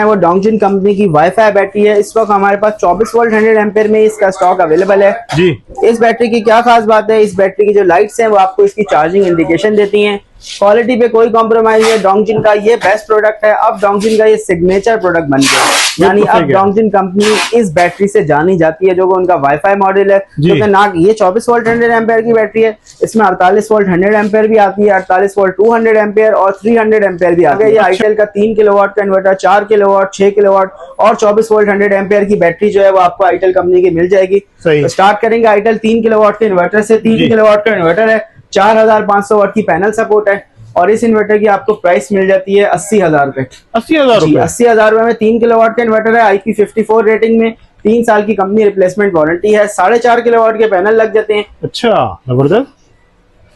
वो डोंगजिन कंपनी की wifi battery है। इस वक्त हमारे पास 24 वोल्ट 100 एम्पेयर में इसका स्टॉक अवेलेबल है जी। इस बैटरी की क्या खास बात है, इस बैटरी की जो लाइट्स हैं वो आपको इसकी चार्जिंग इंडिकेशन देती हैं। क्वालिटी पे कोई कॉम्प्रोमाइज है, डोंगजिन का ये बेस्ट प्रोडक्ट है। अब डोंगजिन का ये सिग्नेचर प्रोडक्ट बन गया, यानी अब डोंगजिन कंपनी इस बैटरी से जानी जाती है, जो कि उनका वाईफाई मॉडल है। क्योंकि ना ये 24 वोल्ट 100 एम्पेयर की बैटरी है, इसमें 48 वोल्ट 100 एम्पेयर भी आती है, 48 वोल्ट 200 एम्पेयर और 300 एम्पेयर भी आती है। ये आईटेल का 3 किलोवाट का इन्वर्टर, 4 किलोवाट, 6 किलोवाट और 24 वोल्ट 100 एम्पेयर की बैटरी जो है वो आपको आईटेल कंपनी की मिल जाएगी। तो स्टार्ट करेंगे आईटेल 3 किलोवाट के इन्वर्टर से। 3 किलोवाट का इन्वर्टर है, 4500 वाट की पैनल सपोर्ट है और इस इन्वर्टर की आपको प्राइस मिल जाती है 80,000 रुपए। 80,000 रुपए में 3 किलोवाट का इन्वर्टर है, IP54 रेटिंग में, 3 साल की कंपनी रिप्लेसमेंट वारंटी है, 4.5 किलोवाट के पैनल लग जाते हैं। अच्छा, जबरदस्त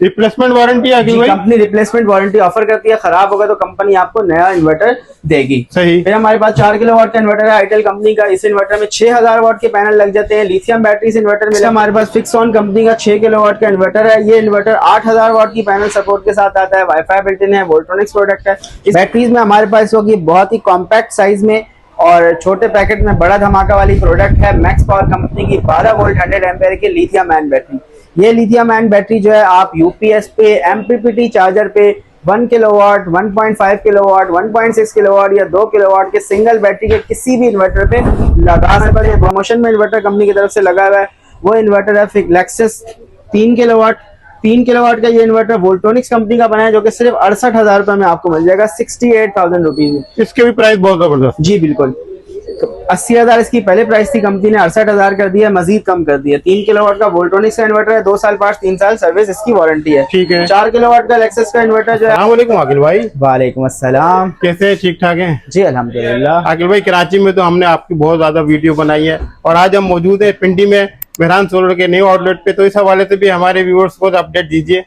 रिप्लेसमेंट वारंटी आ गई भाई। कंपनी रिप्लेसमेंट वारंटी ऑफर करती है, खराब होगा तो कंपनी आपको नया इन्वर्टर देगी। सही। फिर हमारे पास 4 किलोवाट का इन्वर्टर है आईटेल कंपनी का। इस इन्वर्टर में 6000 वाट के पैनल लग जाते हैं, लिथियम बैटरी इस इन्वर्टर में। हमारे पास फिक्सॉन कंपनी का 6 किलोवाट का इन्वर्टर है। ये इन्वर्टर 8000 वाट की पैनल सपोर्ट के साथ आता है, वाईफाई बिल्ट इन है, वोल्ट्रॉनिक्स प्रोडक्ट है। इस बैटरीज में हमारे पास होगी बहुत ही कॉम्पैक्ट साइज में और छोटे पैकेट में बड़ा धमाका वाली प्रोडक्ट है मैक्स पावर कंपनी की 12 वोल्ट 100 एम्पेयर की लिथियम आयन बैटरी। ये लिथियम आयन बैटरी जो है आप यूपीएस पे, एमपीपीटी चार्जर पे 1 किलोवाट, 1.5 किलोवाट, 1.6 किलोवाट या 2 किलोवाट के सिंगल बैटरी के किसी भी इन्वर्टर पे लगा सकते हैं। प्रमोशन में इन्वर्टर कंपनी की तरफ से लगा हुआ है वो इन्वर्टर है लेक्सस 3 किलोवाट। 3 किलोवाट का ये इन्वर्टर वोल्ट्रॉनिक्स कंपनी का बना है, जो कि सिर्फ 68,000 रुपए में आपको मिल जाएगा, 68,000 रुपीज में। इसके भी प्राइस बहुत जबरदस्त जी बिल्कुल। 80,000 इसकी पहले प्राइस थी, कंपनी ने 68,000 कर दिया, मजीद कम कर दिया। 3 किलोवाट का वोल्ट्रॉनिक्स का इन्वर्टर है, 2 साल पास 3 साल सर्विस इसकी वारंटी है। ठीक है। 4 किलोवाट का लेक्सस का इन्वर्टर जो है। अस्सलामुअलैकुम आकिल भाई। वालेकुम अस्सलाम। कैसे, ठीक ठाक हैं? जी अल्हम्दुलिल्लाह। आकिल भाई, कराची में तो हमने आपकी बहुत ज्यादा वीडियो बनाई है और आज हम मौजूद है पिंडी में मेहरान सोलर के न्यू आउटलेट पे, तो इस हवाले से भी हमारे व्यूअर्स को अपडेट दीजिए।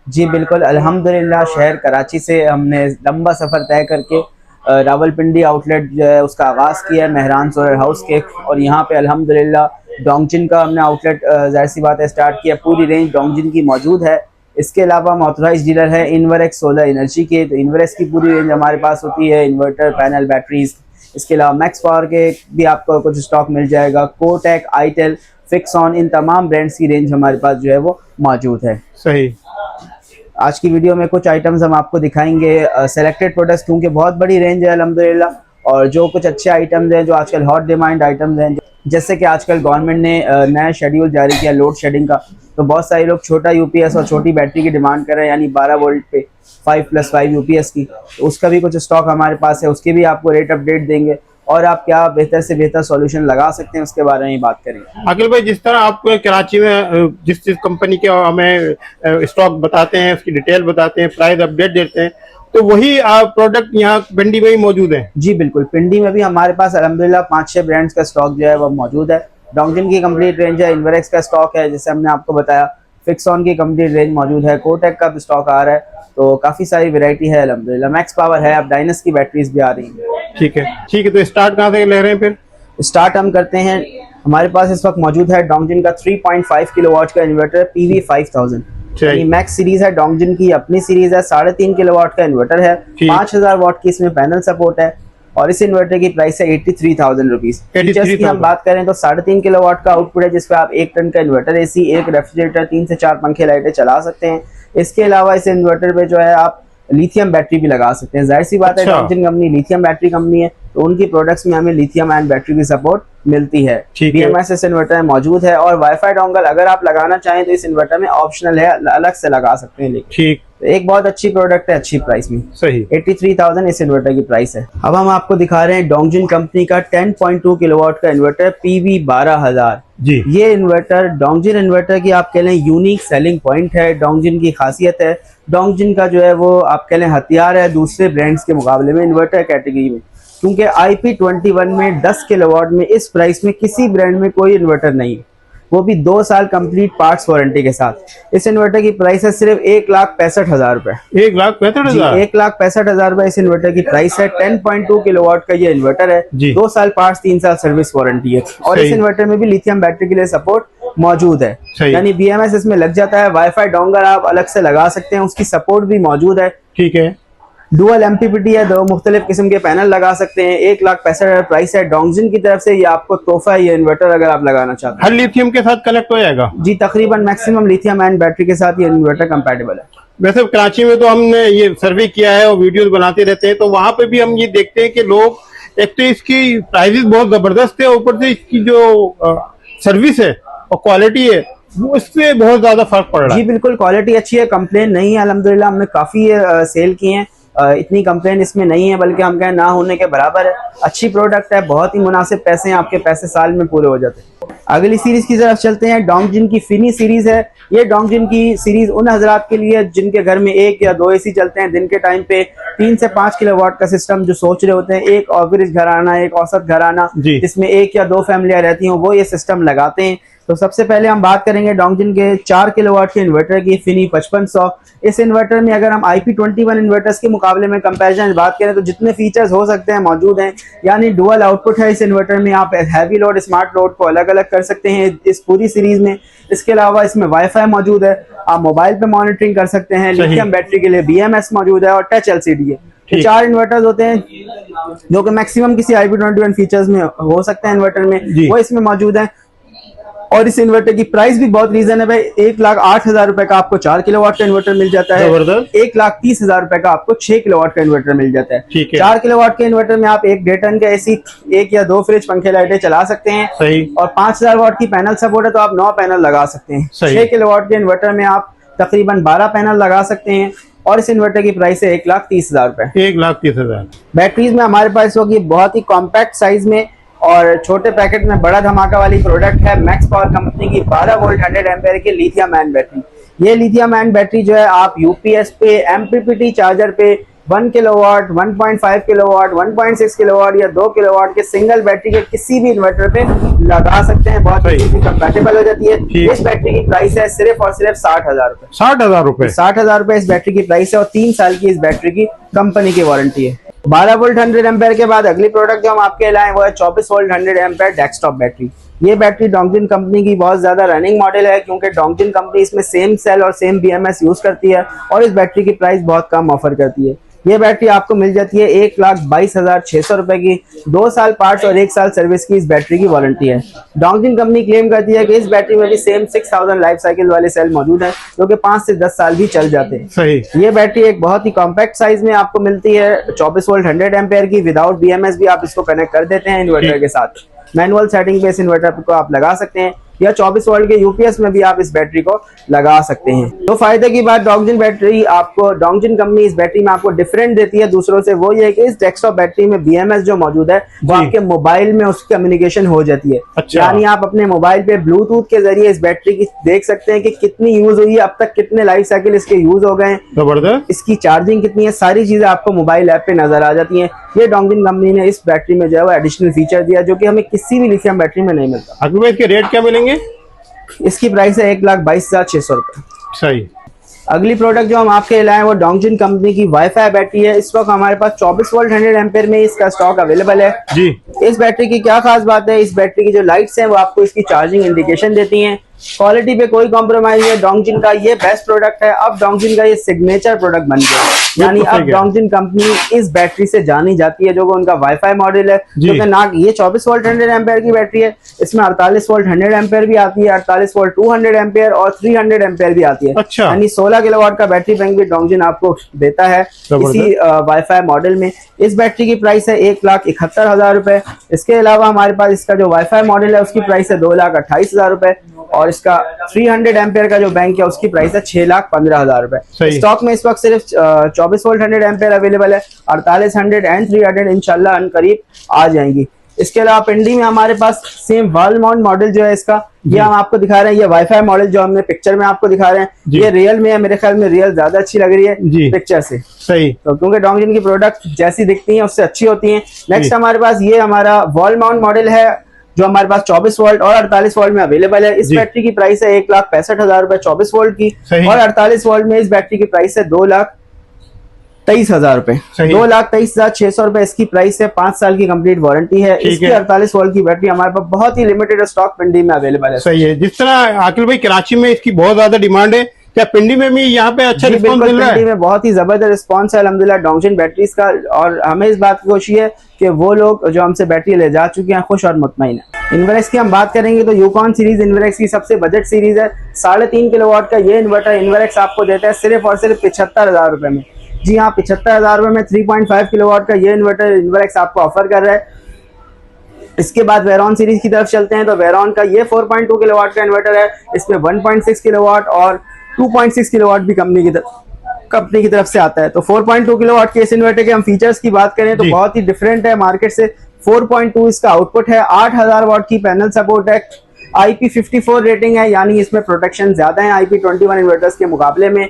जी बिल्कुल, अल्हम्दुलिल्लाह शहर कराची से हमने लंबा सफर तय करके रावलपिंडी आउटलेट जो है उसका आगाज़ किया है, मेहरान सोलर हाउस के। और यहाँ पे अल्हम्दुलिल्लाह डोंगजिन का हमने आउटलेट जाहिर सी बात है स्टार्ट किया। पूरी रेंज डोंगजिन की मौजूद है। इसके अलावा हम ऑथराइज डीलर है इन्वरेक्स सोलर एनर्जी के, तो इन्वरेक्स की पूरी रेंज हमारे पास होती है, इन्वर्टर, पैनल, बैटरीज। इसके अलावा मैक्स पावर के भी आपको कुछ स्टॉक मिल जाएगा। कोटेक, आईटेल, फिक्सॉन, इन तमाम ब्रांड्स की रेंज हमारे पास जो है वो मौजूद है। सही। आज की वीडियो में कुछ आइटम्स हम आपको दिखाएंगे, सेलेक्टेड प्रोडक्ट्स, क्योंकि बहुत बड़ी रेंज है अल्हम्दुलिल्लाह। और जो कुछ अच्छे आइटम्स हैं, जो आजकल हॉट डिमांड आइटम्स हैं, जैसे कि आजकल गवर्नमेंट ने नया शेड्यूल जारी किया लोड शेडिंग का, तो बहुत सारे लोग छोटा यूपीएस और छोटी बैटरी की डिमांड कर रहे हैं, यानी 12 वोल्ट पे 5+5 यूपीएस की। तो उसका भी कुछ स्टॉक हमारे पास है, उसके भी आपको रेट अपडेट देंगे और आप क्या बेहतर से बेहतर सॉल्यूशन लगा सकते हैं उसके बारे में बात करेंगे। अखिल भाई, जिस तरह आप कराची में जिस कंपनी के हमें स्टॉक बताते हैं, उसकी डिटेल बताते हैं, प्राइस अपडेट देते हैं, तो वही आप प्रोडक्ट यहाँ पिंडी में ही मौजूद है? जी बिल्कुल, पिंडी में भी हमारे पास अल्हम्दुलिल्लाह 5-6 ब्रांड्स का स्टॉक जो है वो मौजूद है। डोंगजिन की कंप्लीट रेंज है, इन्वरेक्स का स्टॉक है जैसे हमने आपको बताया, फिक्सॉन की कंप्लीट रेंज मौजूद है, कोटेक का भी स्टॉक आ रहा है, तो काफी सारी वैरायटी है अल्हम्दुलिल्लाह। मैक्स पावर है, अब डायनस की बैटरीज भी आ रही है। ठीक है, तो स्टार्ट कहाँ से ले रहे हैं? फिर स्टार्ट हम करते हैं, हमारे पास इस वक्त मौजूद है डोंगजिन का 3.5 किलोवाट का इन्वर्टर PV5000, यानी मैक्स सीरीज है। डोंगजिन की अपनी सीरीज है, 3.5 किलोवाट का इन्वर्टर है, 5000 वाट की इसमें पैनल सपोर्ट है और इस इन्वर्टर की प्राइस है 83,000 रुपीज। फीचर्स की हम बात करें तो 3.5 किलोवाट का आउटपुट है, जिसपे आप 1 टन का इन्वर्टर एसी, 1 रेफ्रिजरेटर, 3 से 4 पंखे लाइटें चला सकते हैं। इसके अलावा इस इन्वर्टर पे जो है आप लिथियम बैटरी भी लगा सकते हैं। जाहिर सी बात है, डोंगजिन कंपनी लिथियम बैटरी कंपनी है, तो उनकी प्रोडक्ट्स में हमें लिथियम आयन बैटरी की सपोर्ट मिलती है। BMS इस इन्वर्टर में मौजूद है और वाईफाई डोंगल अगर आप लगाना चाहें तो इस इन्वर्टर में ऑप्शनल है, अलग से लगा सकते हैं। ठीक, एक बहुत अच्छी प्रोडक्ट है, अच्छी प्राइस में। सही। 83,000 इस इन्वर्टर की प्राइस है। अब हम आपको दिखा रहे हैं डोंगजिन कंपनी का 10.2 किलोवाट का इन्वर्टर PV12000 जी। ये इन्वर्टर डोंगजिन इन्वर्टर की आप कह लें यूनिक सेलिंग पॉइंट है, डोंगजिन की खासियत है। डोंगजिन का जो है वो आप कह लें हथियार है दूसरे ब्रांड्स के मुकाबले में इन्वर्टर कैटेगरी में, क्योंकि IP21 में 10 किलोवाट में इस प्राइस में किसी ब्रांड में कोई इन्वर्टर नहीं है, वो भी 2 साल कंप्लीट पार्ट्स वारंटी के साथ। इस इन्वर्टर की प्राइस है सिर्फ 1,65,000 रुपए। 1,65,000? 1,65,000 रुपए इस इन्वर्टर की प्राइस है। 10.2 किलोवाट का ये इन्वर्टर है, 2 साल पार्ट्स, 3 साल सर्विस वारंटी है और इस इन्वर्टर में भी लिथियम बैटरी के लिए सपोर्ट मौजूद है, यानी BMS इसमें लग जाता है। वाईफाई डोंगल आप अलग से लगा सकते हैं, उसकी सपोर्ट भी मौजूद है। ठीक है। डुअल MPPT है, 2 मुख्तलिफ किस्म के पैनल लगा सकते हैं। 1,65,000 प्राइस है। डोंगजिन की तरफ से ये आपको तोहफा है, ये इन्वर्टर अगर आप लगाना चाहते हैं। हर लिथियम के साथ कनेक्ट हो जाएगा जी, तकरीबन मैक्सिमम लिथियम आयन बैटरी के साथ ये इन्वर्टर कंपैटिबल है। वैसे कराची में तो हमने ये सर्वे किया है और वीडियोस बनाते रहते हैं, तो वहां पे भी हम ये देखते हैं कि लोग, एक तो इसकी प्राइसेस बहुत जबरदस्त है, ऊपर से इसकी जो सर्विस है और क्वालिटी है वो इससे बहुत ज्यादा फर्क पड़ रहा जी है। बिल्कुल, क्वालिटी अच्छी है, कंप्लेन नहीं है अल्हम्दुलिल्लाह। हमने काफी सेल किए हैं, इतनी कंप्लेन इसमें नहीं है, बल्कि हम कहें ना होने के बराबर है। अच्छी प्रोडक्ट है, बहुत ही मुनासिब पैसे हैं, आपके पैसे साल में पूरे हो जाते हैं। अगली सीरीज की तरफ चलते हैं। डोंगजिन की फिनी सीरीज है। ये डोंगजिन की सीरीज उन हजरात के लिए जिनके घर में 1 या 2 AC चलते हैं दिन के टाइम पे। 3 से 5 किलोवाट का सिस्टम जो सोच रहे होते हैं, एक एवरेज घराना, एक औसत घराना जिसमें 1 या 2 फैमिलियां रहती हैं, वो ये सिस्टम लगाते हैं। तो सबसे पहले हम बात करेंगे डोंगजिन के 4 किलोवाट के इन्वर्टर की, फिनी 5500। इस इन्वर्टर में अगर हम IP21 इन्वर्टर्स के मुकाबले में कंपैरिजन बात करें तो जितने फीचर्स हो सकते हैं मौजूद हैं। यानी डुअल आउटपुट है इस इन्वर्टर में, आप हैवी लोड स्मार्ट लोड को अलग अलग कर सकते हैं इस पूरी सीरीज में। इसके अलावा इसमें वाईफाई मौजूद है, आप मोबाइल पे मॉनिटरिंग कर सकते हैं। लिथियम बैटरी के लिए BMS मौजूद है और टच LCD है। ये 4 इन्वर्टर्स होते हैं जो कि मैक्सिमम किसी IP21 फीचर्स में हो सकते हैं इन्वर्टर में, वो इसमें मौजूद है। और इस इन्वर्टर की प्राइस भी बहुत रीजनेबल है। 1,08,000 रुपए का आपको 4 किलोवाट का इन्वर्टर मिल जाता है। 1,30,000 रुपए का आपको 6 किलोवाट का इन्वर्टर मिल जाता है। 4 किलोवाट के इन्वर्टर में आप 1 1.5 टन का AC, 1 या 2 फ्रिज, पंखे, लाइटें चला सकते हैं। सही। और 5,000 वाट की पैनल सपोर्ट है तो आप 9 पैनल लगा सकते हैं। 6 किलोवाट के इन्वर्टर में आप तकरीबन 12 पैनल लगा सकते हैं। और इस इन्वर्टर की प्राइस है 1,30,000 रुपए। 1,30,000। बैटरीज में हमारे पास होगी बहुत ही कॉम्पैक्ट साइज में और छोटे पैकेट में बड़ा धमाका वाली प्रोडक्ट है। मैक्स पावर कंपनी की 12 वोल्ट 100 एम्पेयर की लिथियम आयन बैटरी। ये लिथियम आयन बैटरी जो है आप UPS पे, MPPT चार्जर पे 1 किलोवाट, 1.5 किलोवाट, 1.6 किलोवाट या 2 किलोवाट के सिंगल बैटरी के किसी भी इन्वर्टर पे लगा सकते हैं। बहुत ही कंपैटिबल हो जाती है। इस बैटरी की प्राइस है सिर्फ और सिर्फ 60,000 रुपए। 60,000 रुपए? 60,000 रुपए इस बैटरी की प्राइस है और 3 साल की इस बैटरी की कंपनी की वारंटी है। 12 वोल्ट 100 एम्पेयर के बाद अगली प्रोडक्ट जो हम आपके लाए वो है 24 वोल्ट 100 एम्पेयर डेस्कटॉप बैटरी। ये बैटरी डोंगजिन कंपनी की बहुत ज्यादा रनिंग मॉडल है, क्योंकि डोंगजिन कंपनी इसमें सेम सेल और सेम BMS यूज करती है और इस बैटरी की प्राइस बहुत कम ऑफर करती है। ये बैटरी आपको मिल जाती है 1,22,600 रुपए की। 2 साल पार्ट्स और 1 साल सर्विस की इस बैटरी की वारंटी है। डोंगजिन कंपनी क्लेम करती है कि इस बैटरी में भी सेम 6000 लाइफ साइकिल वाले सेल मौजूद हैं, जो कि 5 से 10 साल भी चल जाते हैं। सही। ये बैटरी एक बहुत ही कॉम्पैक्ट साइज में आपको मिलती है। 24 वोल्ट 100 एम्पेयर की, विदाउट BMS भी आप इसको कनेक्ट कर देते हैं इन्वर्टर के साथ। मैनुअल सेटिंग पे इस इन्वर्टर को आप लगा सकते हैं या 24 वोल्ट के UPS में भी आप इस बैटरी को लगा सकते हैं। तो फायदे की बात, डोंगजिन बैटरी आपको, डोंगजिन कंपनी इस बैटरी में आपको डिफरेंट देती है दूसरों से, वो ये है कि इस डेस्कटॉप बैटरी में BMS जो मौजूद है वो आपके मोबाइल में उसकी कम्युनिकेशन हो जाती है। अच्छा। यानी आप अपने मोबाइल पे ब्लूटूथ के जरिए इस बैटरी की देख सकते हैं कि कितनी यूज हुई है, अब तक कितने लाइफ साइकिल इसके यूज हो गए, जबरदस्त, इसकी चार्जिंग कितनी है, सारी चीजें आपको मोबाइल ऐप पे नजर आ जाती हैं। ये डोंगजिन कंपनी ने इस बैटरी में जो है वो एडिशनल फीचर दिया जो कि हमें किसी भी लिथियम बैटरी में नहीं मिलता। अभी इसके रेट क्या मिलेंगे? इसकी प्राइस है 1,22,600 रुपए। सही। अगली प्रोडक्ट जो हम आपके लाए वो डोंगजिन कंपनी की वाईफाई बैटरी है। इस वक्त हमारे पास 24 वोल्ट 100 एम्पेयर में इसका स्टॉक अवेलेबल है जी। इस बैटरी की क्या खास बात है, इस बैटरी की जो लाइट्स हैं वो आपको इसकी चार्जिंग इंडिकेशन देती हैं। क्वालिटी पे कोई कॉम्प्रोमाइज है। डोंगजिन का ये बेस्ट प्रोडक्ट है। अब डोंगजिन का ये सिग्नेचर प्रोडक्ट बन गया, यानी अब डोंगजिन कंपनी इस बैटरी से जानी जाती है, जो कि उनका वाईफाई मॉडल है। क्योंकि ना ये 24 वोल्ट 100 एम्पेयर की बैटरी है, इसमें 48 वोल्ट 100 एम्पेयर भी आती है, 48 वोल्ट 200 एम्पेयर और 300 एम्पेयर भी आती है। अच्छा। यानी 16 किलोवाट का बैटरी बैंक भी डोंगजिन आपको देता है इसी वाईफाई मॉडल में। इस बैटरी की प्राइस है 1,71,000 रुपए। इसके अलावा हमारे पास इसका जो वाईफाई मॉडल है उसकी प्राइस है 2,28,000 रुपए और इसका 300 एम्पेयर का जो बैंक है उसकी प्राइस है 6,15,000 रुपए। स्टॉक में इस वक्त सिर्फ 24 वोल्ट 100 एम्पेयर अवेलेबल है। 4800 एंड 300 इंशाल्लाह अनकरीब आ जाएंगी। इसके अलावा पिंडी में हमारे पास सेम वॉल माउंट मॉडल जो है इसका, ये हम आपको दिखा रहे हैं। ये वाईफाई मॉडल जो हमने पिक्चर में आपको दिखा रहे हैं, ये रियल में है। मेरे ख्याल में रियल ज्यादा अच्छी लग रही है पिक्चर से। सही। तो क्योंकि डोंगजिन की प्रोडक्ट जैसी दिखती हैं उससे अच्छी होती हैं। नेक्स्ट हमारे पास ये हमारा वॉल माउंट मॉडल है जो हमारे पास 24 वोल्ट और 48 वोल्ट में अवेलेबल है। इस बैटरी की प्राइस है 1,65,000 रुपए 24 वोल्ट की, और 48 वोल्ट में इस बैटरी की प्राइस है 2,23,000 रुपए। 2,23,600 रुपए इसकी प्राइस है। 5 साल की कंप्लीट वारंटी है। इसकी 48 वोल्ट की बैटरी हमारे पास बहुत ही लिमिटेड स्टॉक पिंडी में अवेलेबल है। सही है। जिस तरह आकिल भाई कराची में इसकी बहुत ज्यादा डिमांड है, क्या पिंडी में भी यहाँ पे अच्छा जी रिस्पॉन्स बिल्कुल, मिल रहा पिंडी है? में बहुत ही जबरदस्त रिस्पॉन्स है अल्हम्दुलिल्लाह डोंगजिन बैटरीज का, और हमें इस बात की खुशी है कि वो लोग जो हमसे बैटरी ले जा चुके हैं खुश और मुतमईन है। इन्वर्क्स की हम बात करेंगे तो यूकॉन सीरीज इन्वर्क्स की सबसे बजट सीरीज है। 3.5 किलोवाट का ये इन्वर्टर इन्वर्क्स आपको देता है सिर्फ और सिर्फ 75,000 रुपए में। जी हाँ, 75,000 रुपए में 3.5 किलोवाट का ये इन्वर्टर इन्वर्क्स आपको ऑफर कर रहा है। इसके बाद वेरॉन सीरीज की तरफ चलते हैं तो वेरॉन का ये 4.2 किलोवाट का इन्वर्टर है। इसमें 1.6 किलोवाट और 2.6 किलोवाट भी कंपनी की तरफ से आता है। तो 4.2 किलोवाट के इस इन्वर्टर के हम फीचर्स की बात करें तो बहुत ही डिफरेंट है मार्केट से। 4.2 इसका आउटपुट है, 8000 वाट की पैनल सपोर्ट है, IP54 रेटिंग है, यानी इसमें प्रोटेक्शन ज्यादा है IP21 इन्वर्टर्स के मुकाबले में।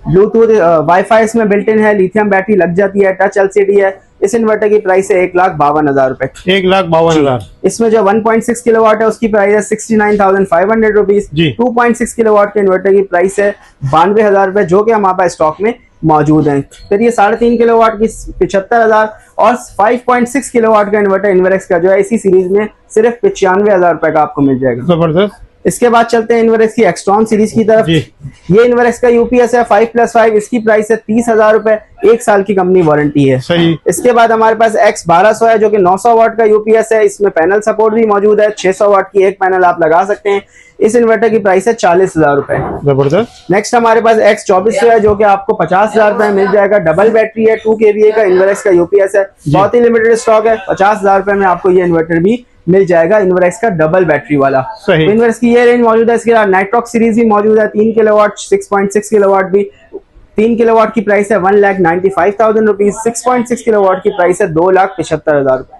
ब्लूटूथ वाईफाई इसमें बिल्ट इन है, लिथियम बैटरी लग जाती है, टच LCD है। इस इन्वर्टर की प्राइस है 1,52,000 रुपए। 1,52,000। इसमें जो 1.6 किलोवाट है उसकी प्राइस है 69,500 रुपीज। 2.6 किलोवाट के इन्वर्टर की प्राइस है 92,000 रुपए, जो कि हमारे पास स्टॉक में मौजूद है। फिर ये 3.5 किलोवाट की 75,000 और 5.6 किलोवाट का इन्वर्टर इन्वर्क्स का जो है इसी सीरीज में सिर्फ 95,000 रुपए का आपको मिल जाएगा। जबरदस्त। इसके बाद चलते हैं इन्वर्क्स की एक्सट्रॉन सीरीज की तरफ। ये इन्वर्क्स का UPS है 5+5, इसकी प्राइस है 30,000 रुपए, 1 साल की कंपनी वारंटी है। सही। इसके बाद हमारे पास X1200 है जो कि 900 वाट का UPS है, इसमें पैनल सपोर्ट भी मौजूद है, 600 वाट की एक पैनल आप लगा सकते हैं। इस इन्वर्टर की प्राइस है 40,000 रुपए। जबरदस्त। नेक्स्ट हमारे पास X2400 है जो कि आपको 50,000 रुपए में मिल जाएगा। डबल बैटरी है, 2 kVA का इन्वर्क्स का UPS है, बहुत ही लिमिटेड स्टॉक है। 50,000 रुपए में आपको ये इन्वर्टर भी मिल जाएगा इन्वर्क्स का डबल बैटरी वाला। सही। तो इन्वर्क्स की ये रेंज मौजूद है। इसके बाद नाइट्रॉक्स सीरीज भी मौजूद है, 3 किलोवाट, 6.6 किलोवाट भी। 3 किलोवाट की प्राइस है 1,95,000 रुपीज, 6.6 किलोवाट की प्राइस है 2,75,000 रुपए।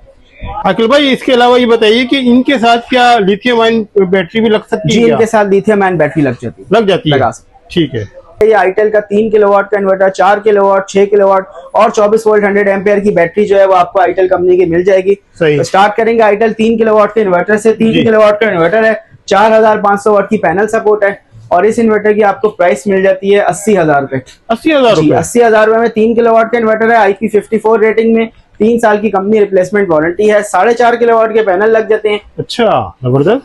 अखिल भाई, इसके अलावा ये बताइए कि इनके साथ क्या लिथियम आयन बैटरी भी लग सकती है? जी, इनके साथ लिथियम आयन बैटरी लग जाती है, लगा सकते। ठीक है। ये आईटेल का 3 किलोवाट का इन्वर्टर, 4 किलोवाट, 6 किलोवाट और 24 वोल्ट 100 एम्पियर की बैटरी जो है वो आपको आईटेल कंपनी की मिल जाएगी। सही। स्टार्ट करेंगे आईटेल 3 किलोवाट के इन्वर्टर से। 3 किलोवाट का इन्वर्टर है, 4,500 वाट की पैनल सपोर्ट है और इस इन्वर्टर की आपको प्राइस मिल जाती है 80,000 रुपए। 80,000 रुपए? 80,000 रुपए में 3 किलोवाट का इन्वर्टर है, IP54 रेटिंग में, 3 साल की कंपनी रिप्लेसमेंट वारंटी है, 4.5 किलोवाट के पैनल लग जाते हैं। अच्छा, जबरदस्त।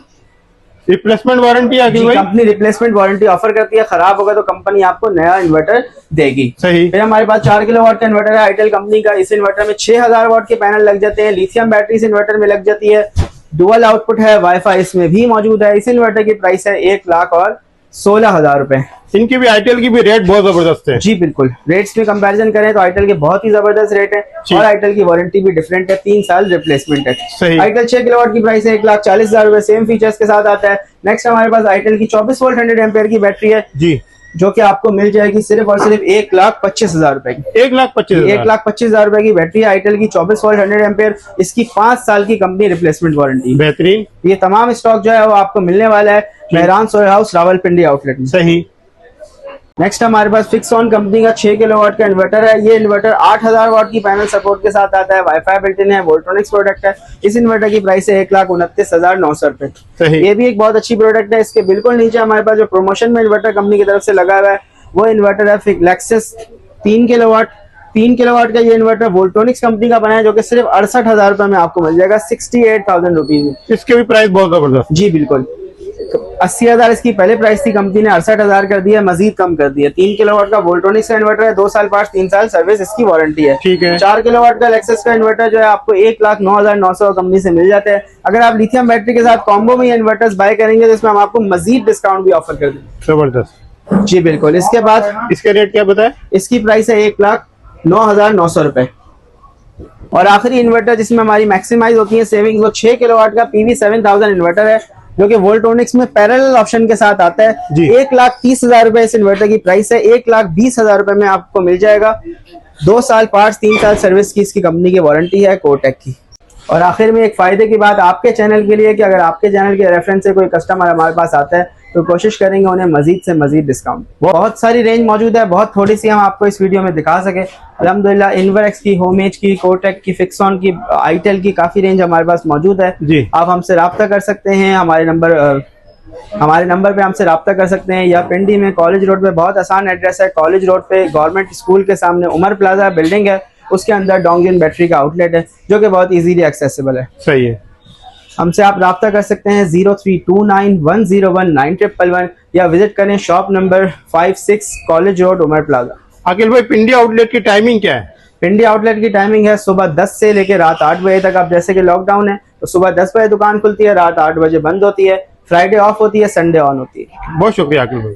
रिप्लेसमेंट वारंटी आ गई भाई? कंपनी रिप्लेसमेंट वारंटी ऑफर करती है, खराब होगा तो कंपनी आपको नया इन्वर्टर देगी। सही। फिर हमारे पास 4 किलोवाट का इन्वर्टर है आईटेल कंपनी का। इस इन्वर्टर में 6,000 वाट के पैनल लग जाते हैं, लिथियम बैटरी इस इन्वर्टर में लग जाती है, डुअल आउटपुट है, वाईफाई इसमें भी मौजूद है। इस इन्वर्टर की प्राइस है 1,16,000 रुपए। इनकी भी आईटेल की भी रेट बहुत जबरदस्त है। जी बिल्कुल, रेट्स में कंपैरिजन करें तो आईटेल के बहुत ही जबरदस्त रेट है और आईटेल की वारंटी भी डिफरेंट है, 3 साल रिप्लेसमेंट है। सही। आईटेल 6 किलोवाट की प्राइस है 1,40,000 रुपए, सेम फीचर्स के साथ आता है। नेक्स्ट हमारे पास आईटेल की 24 वोल्ट 100 एम्पियर की बैटरी है जी, जो कि आपको मिल जाएगी सिर्फ और सिर्फ 1,25,000 रुपए की। 1,25,000 रुपए की बैटरी आईटेल की 24 वोल्ट 100 एम्पियर, इसकी 5 साल की कंपनी रिप्लेसमेंट वारंटी। बेहतरीन। ये तमाम स्टॉक जो है वो आपको मिलने वाला है मेहरान सोया हाउस रावलपिंडी आउटलेट में। सही। नेक्स्ट हमारे पास फिक्सऑन कंपनी का 6 किलोवाट का इन्वर्टर है। ये इन्वर्टर 8,000 वाट की पैनल सपोर्ट के साथ आता है, वाईफाई बिल्ट इन है, वोल्ट्रॉनिक्स प्रोडक्ट है। इस इन्वर्टर की प्राइस है 1,29,900 रुपए। सही। ये भी एक बहुत अच्छी प्रोडक्ट है। इसके बिल्कुल नीचे हमारे पास जो प्रमोशन में इन्वर्टर कंपनी की तरफ से लगा हुआ है वो इन्वर्टर है लेक्सस 3 किलोवाट। 3 किलोवाट का ये इन्वर्टर वोल्ट्रॉनिक्स कंपनी का बना है जो कि सिर्फ 68,000 रुपए में आपको मिल जाएगा, 68,000 रुपीज में। इसके भी प्राइस बहुत जबरदस्त। जी बिल्कुल, 80,000 इसकी पहले प्राइस थी, कंपनी ने 68,000 कर दिया, मजीद कम कर दिया। 3 किलोवाट का वोल्ट्रॉनिक्स का इन्वर्टर है, 2 साल पार्ट्स, 3 साल सर्विस इसकी वारंटी है। ठीक है। 4 किलोवाट का लेक्सस का इन्वर्टर जो है आपको 1,09,900 कंपनी से मिल जाता है। अगर आप लिथियम बैटरी के साथ कॉम्बो में ये इन्वर्टर्स बाय करेंगे तो इसमें हम आपको मजीद डिस्काउंट भी ऑफर कर देंगे। जबरदस्त। जी बिल्कुल। इसके बाद इसका रेट क्या बताए? इसकी प्राइस है 1,09,900 रुपए। और आखिरी इन्वर्टर जिसमें हमारी मैक्सिमाइज होती है सेविंग, वो 6 किलोवाट का PV7000 इन्वर्टर है जो कि वोल्ट्रॉनिक्स में पैरेलल ऑप्शन के साथ आता है। 1,30,000 रुपए इस इन्वर्टर की प्राइस है, 1,20,000 रुपए में आपको मिल जाएगा। 2 साल पार्ट्स, 3 साल सर्विस की इसकी कंपनी की वारंटी है कोटेक की। और आखिर में एक फायदे की बात आपके चैनल के लिए कि अगर आपके चैनल के रेफरेंस से कोई कस्टमर हमारे पास आता है तो कोशिश करेंगे उन्हें मजीद से मजीद डिस्काउंट। बहुत सारी रेंज मौजूद है, बहुत थोड़ी सी हम आपको इस वीडियो में दिखा सके। अल्हम्दुलिल्लाह इन्वर्क्स की, होमेज की, कोटेक की, फिक्सॉन की, आईटेल की काफी रेंज हमारे पास मौजूद है। जी। आप हमसे रब्ता कर सकते हैं, हमारे नंबर पे हमसे रब्ता कर सकते हैं। या पिंडी में कॉलेज रोड पे बहुत आसान एड्रेस है, कॉलेज रोड पे गवर्नमेंट स्कूल के सामने उमर प्लाजा बिल्डिंग है, उसके अंदर डोंगजिन बैटरी का आउटलेट है जो कि बहुत इजीली एक्सेसिबल है। सही है। हमसे आप रब्ता कर सकते हैं 0329101911 या विजिट करें shop number 56 college road Umar plaza. Aqil भाई, पिंडी आउटलेट की टाइमिंग क्या है? पिंडी आउटलेट की टाइमिंग है सुबह 10 से लेकर रात 8 बजे तक। अब जैसे कि लॉकडाउन है तो सुबह 10 बजे दुकान खुलती है, रात 8 बजे बंद होती है, फ्राइडे ऑफ होती है, संडे ऑन होती है। बहुत शुक्रिया आकिल भाई।